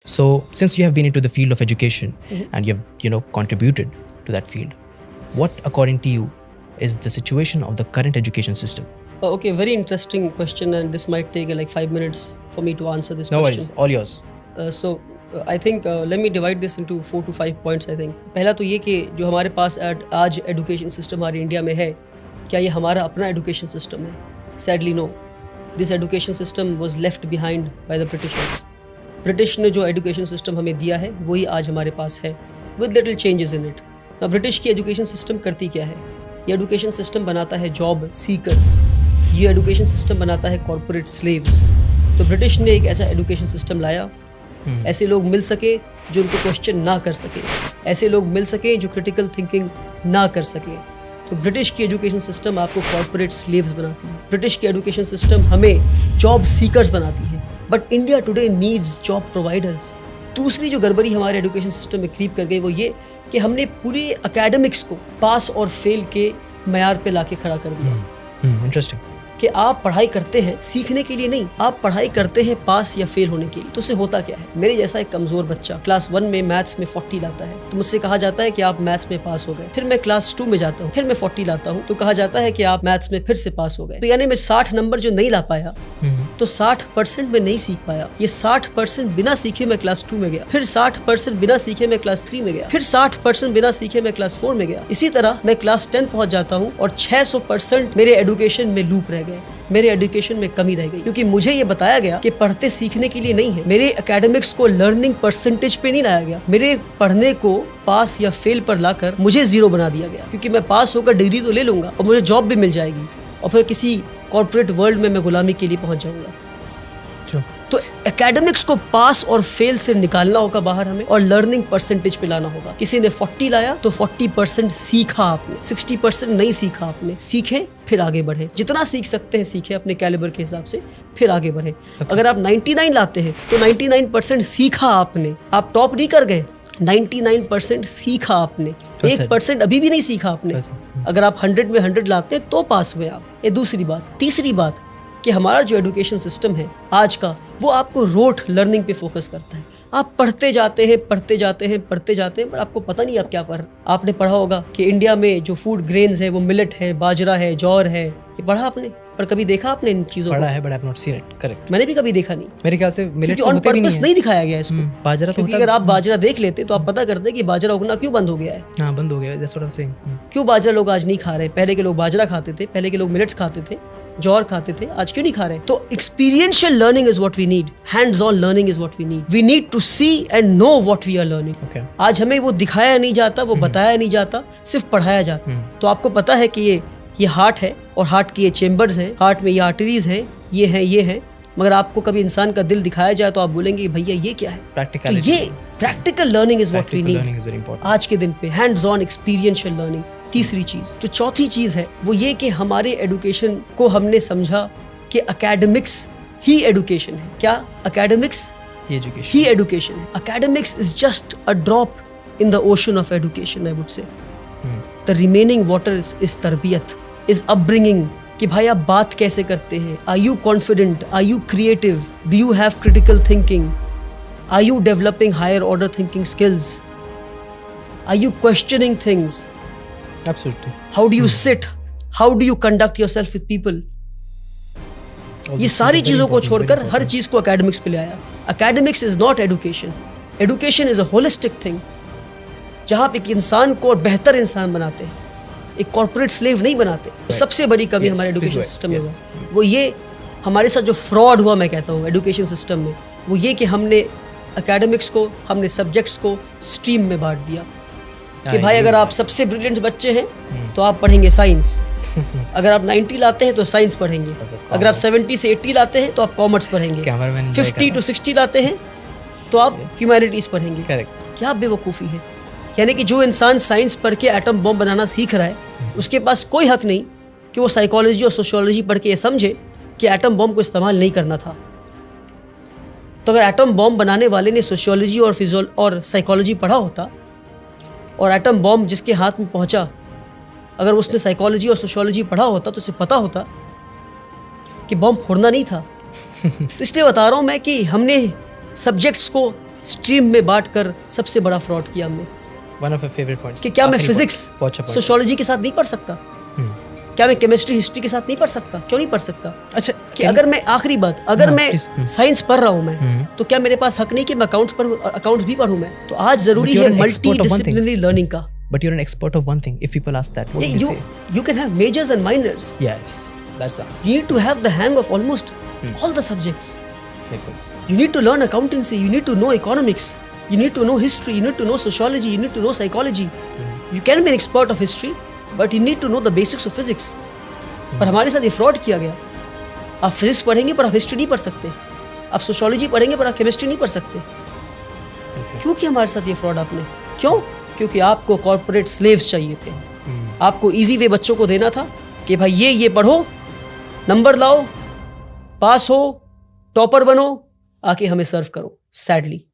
So, since you have been into the field of education and you have, contributed to that field, what, according to you, is the situation of the current education system? Okay, very interesting question, and this might take like 5 minutes for me to answer this No question. worries, all yours. I think let me divide this into 4 to 5 points. I think पहला तो ये कि जो हमारे पास आज education system हमारे India में है, क्या ये हमारा अपना एजुकेशन सिस्टम है? Sadly no. This education system was left behind by the Britishers. British ने जो एजुकेशन सिस्टम हमें दिया है वही आज हमारे पास है, with little changes in it. British की एजुकेशन सिस्टम करती क्या है? ये एजुकेशन सिस्टम बनाता है जॉब सीकर्स, ये एजुकेशन सिस्टम बनाता है कॉर्पोरेट स्लेव्स। तो ब्रिटिश ने एक ऐसा एजुकेशन सिस्टम लाया, ऐसे लोग मिल सके जो उनको क्वेश्चन ना कर सके, ऐसे लोग मिल सके जो क्रिटिकल थिंकिंग ना कर सके। तो ब्रिटिश की एजुकेशन सिस्टम आपको कॉर्पोरेट स्लेव्स बनाती है, ब्रिटिश की एजुकेशन सिस्टम हमें जॉब सीकर्स बनाती है। But India today needs job providers. दूसरी जो गड़बड़ी हमारे एजुकेशन सिस्टम में क्रीप कर गई वो ये कि हमने पूरी एकेडमिक्स को पास और फेल के मयार पे लाके खड़ा कर दिया। इंटरेस्टिंग। कि आप पढ़ाई करते हैं सीखने के लिए नहीं, आप पढ़ाई करते हैं पास या फेल होने के लिए। तो उससे होता क्या है? मेरे जैसा एक कमजोर बच्चा क्लास 1 में मैथ्स में 40 लाता है तो मुझसे कहा जाता है कि आप मैथ्स में पास हो गए। फिर मैं क्लास 2 में जाता हूँ, फिर मैं 40 लाता हूँ तो कहा जाता है कि आप मैथ्स में फिर से पास हो गए। तो यानी मैं 60 नंबर जो नहीं ला पाया तो 60% में नहीं सीख पाया। ये 60% बिना सीखे मैं क्लास 2 में गया, फिर 60% बिना सीखे मैं क्लास 3 में गया, फिर 60% बिना सीखे मैं क्लास 4 में गया। इसी तरह मैं क्लास 10 पहुंच जाता हूँ और 600% मेरे एजुकेशन में लूप रह गए, मेरे एजुकेशन में कमी रह गई। क्योंकि मुझे ये बताया गया कि पढ़ते सीखने के लिए नहीं है, मेरे एकेडमिक्स को लर्निंग परसेंटेज पे नहीं लाया गया, मेरे पढ़ने को पास या फेल पर लाकर मुझे 0 बना दिया गया। क्योंकि मैं पास होकर डिग्री तो ले लूंगा और मुझे जॉब भी मिल जाएगी और फिर किसी कॉर्पोरेट वर्ल्ड में मैं गुलामी के लिए पहुंच जाऊंगा। तो एकेडमिक्स को पास और फेल से निकालना होगा बाहर हमें और लर्निंग परसेंटेज पे लाना होगा। किसी ने 40 लाया तो 40% सीखा आपने, 60% नहीं सीखा आपने। सीखे फिर आगे बढ़े, जितना सीख सकते हैं सीखे अपने कैलिबर के हिसाब से, फिर आगे बढ़े। अगर आप 99 लाते हैं तो 99% सीखा आपने, आप टॉप नहीं कर गए, 99% सीखा आपने, 1% अभी भी नहीं सीखा आपने। अगर आप 100 में 100 लाते हैं तो पास हुए आप। ये दूसरी बात। तीसरी बात कि हमारा जो एजुकेशन सिस्टम है आज का वो आपको रोट लर्निंग पे फोकस करता है। आप पढ़ते जाते हैं पर आपको पता नहीं आप क्या पढ़। आपने पढ़ा होगा कि इंडिया में जो फूड ग्रेन्स है वो मिलेट है, बाजरा है, जौर है, ये पढ़ा आपने, पर कभी देखा आपने इन चीजों पढ़ा है, but I have not seen it. Correct. मैंने भी कभी देखा नहीं। मेरे ख्याल से मिलेट्स ऑन होते भी पर्पस नहीं नहीं दिखाया गया इसको। बाजरा तो क्योंकि अगर आप बाजरा देख लेते तो आप पता करते कि बाजरा उगना क्यों बंद हो गया है। हाँ, बंद हो गया। That's what I'm saying. क्यों बाजरा लोग आज नहीं खा रहे? पहले के लोग बाजरा खाते थे, पहले के लोग मिलेट्स खाते थे, जौर खाते थे, आज क्यों नहीं खा रहे? तो experiential learning is what we need, hands on learning is what we need. We need to see and know what we are learning. Okay. आज हमें वो दिखाया नहीं जाता, वो बताया नहीं जाता, सिर्फ पढ़ाया जाता। तो आपको पता है कि ये हार्ट है और हार्ट की ये चेम्बर्स हैं, हार्ट में ये आर्टरीज हैं, ये हैं, मगर आपको कभी इंसान का दिल दिखाया जाए तो आप बोलेंगे भैया ये क्या है? तो ये practical learning is what we need आज के दिन पे, हैंड्स ऑन एक्सपीरियंशियल लर्निंग। तीसरी चीज। तो चौथी चीज है वो ये कि हमारे एजुकेशन को हमने समझा कि एकेडमिक्स ही एजुकेशन है। क्या? एकेडमिक्स ही एजुकेशन है। Academics is just a drop in the ocean of education, I would say. The remaining water is तरबियत, इज अपब्रिंगिंग, कि भाई आप बात कैसे करते हैं, are you confident, are you creative, do you have critical thinking, are you developing higher order thinking skills, are you questioning things, Absolutely. how do you sit, how do you conduct yourself with people? ये सारी चीजों को छोड़कर हर चीज को academics पे ले आया। Academics is not education, education is a holistic thing जहां पे एक इंसान को और बेहतर इंसान बनाते हैं, एक कॉर्पोरेट स्लेव नहीं बनाते। सबसे बड़ी कमी हमारे एजुकेशन सिस्टम में वो ये, हमारे साथ जो फ्रॉड हुआ मैं कहता हूँ एजुकेशन सिस्टम में, वो ये कि हमने एकेडमिक्स को, हमने सब्जेक्ट्स को स्ट्रीम में बांट दिया कि भाई अगर आप सबसे ब्रिलियंट बच्चे हैं तो आप पढ़ेंगे साइंस, अगर आप 90 लाते हैं तो साइंस पढ़ेंगे, अगर आप 70 से 80 लाते हैं तो आप कॉमर्स पढ़ेंगे, 50 to 60 लाते हैं तो आप ह्यूमैनिटीज पढ़ेंगे। क्या बेवकूफ़ी है। यानी कि जो इंसान साइंस पढ़ के एटम बॉम्ब बनाना सीख रहा है उसके पास कोई हक नहीं कि वो साइकोलॉजी और सोशियोलॉजी पढ़ के ये समझे कि एटम बॉम्ब को इस्तेमाल नहीं करना था। तो अगर एटम बॉम्ब बनाने वाले ने सोशियोलॉजी और साइकोलॉजी पढ़ा होता और एटम बॉम्ब जिसके हाथ में पहुंचा, अगर उसने साइकोलॉजी और सोशियोलॉजी पढ़ा होता तो उसे पता होता कि बॉम्ब फोड़ना नहीं था। तो इसलिए बता रहा हूँ मैं कि हमने सब्जेक्ट्स को स्ट्रीम में बांट कर सबसे बड़ा फ्रॉड किया हमने। One of my favorite points. कि क्या मैं आखिरी फिजिक्स point. बहुत अच्छा point. सोशियोलॉजी के साथ नहीं पढ़ सकता? क्या मैं केमिस्ट्री हिस्ट्री के साथ नहीं पढ़ सकता? क्यों नहीं पढ़ सकता? अच्छा, कि अगर मैं आखिरी बात, अगर मैं साइंस पढ़ रहा हूँ मैं, तो क्या मेरे पास हक नहीं कि मैं अकाउंट्स भी पढ़ूँ मैं? तो आज जरूरी है मल्टी डिसिप्लिनरी लर्निंग का। But you're an expert of one thing. If people ask that, what would you say? You can have majors and minors. Yes, that's the answer. You need to have the hang of almost all the subjects. Makes sense. You need to learn accountancy. You need to know economics. You need to know history. You need to know sociology. You need to know psychology. You can be an expert of history, but you need to know the basics of physics. पर हमारे साथ ये fraud किया गया। आप physics पढ़ेंगे पर आप हिस्ट्री नहीं पढ़ सकते, आप सोशियोलॉजी पढ़ेंगे पर आप केमिस्ट्री नहीं पढ़ सकते। क्यों किया हमारे साथ ये फ्रॉड आपने? क्यों? क्योंकि आपको कॉर्पोरेट स्लेव्स चाहिए थे। आपको इजी वे बच्चों को देना था कि भाई ये पढ़ो, नंबर लाओ, पास हो, टॉपर बनो, आके हमें सर्व करो। सैडली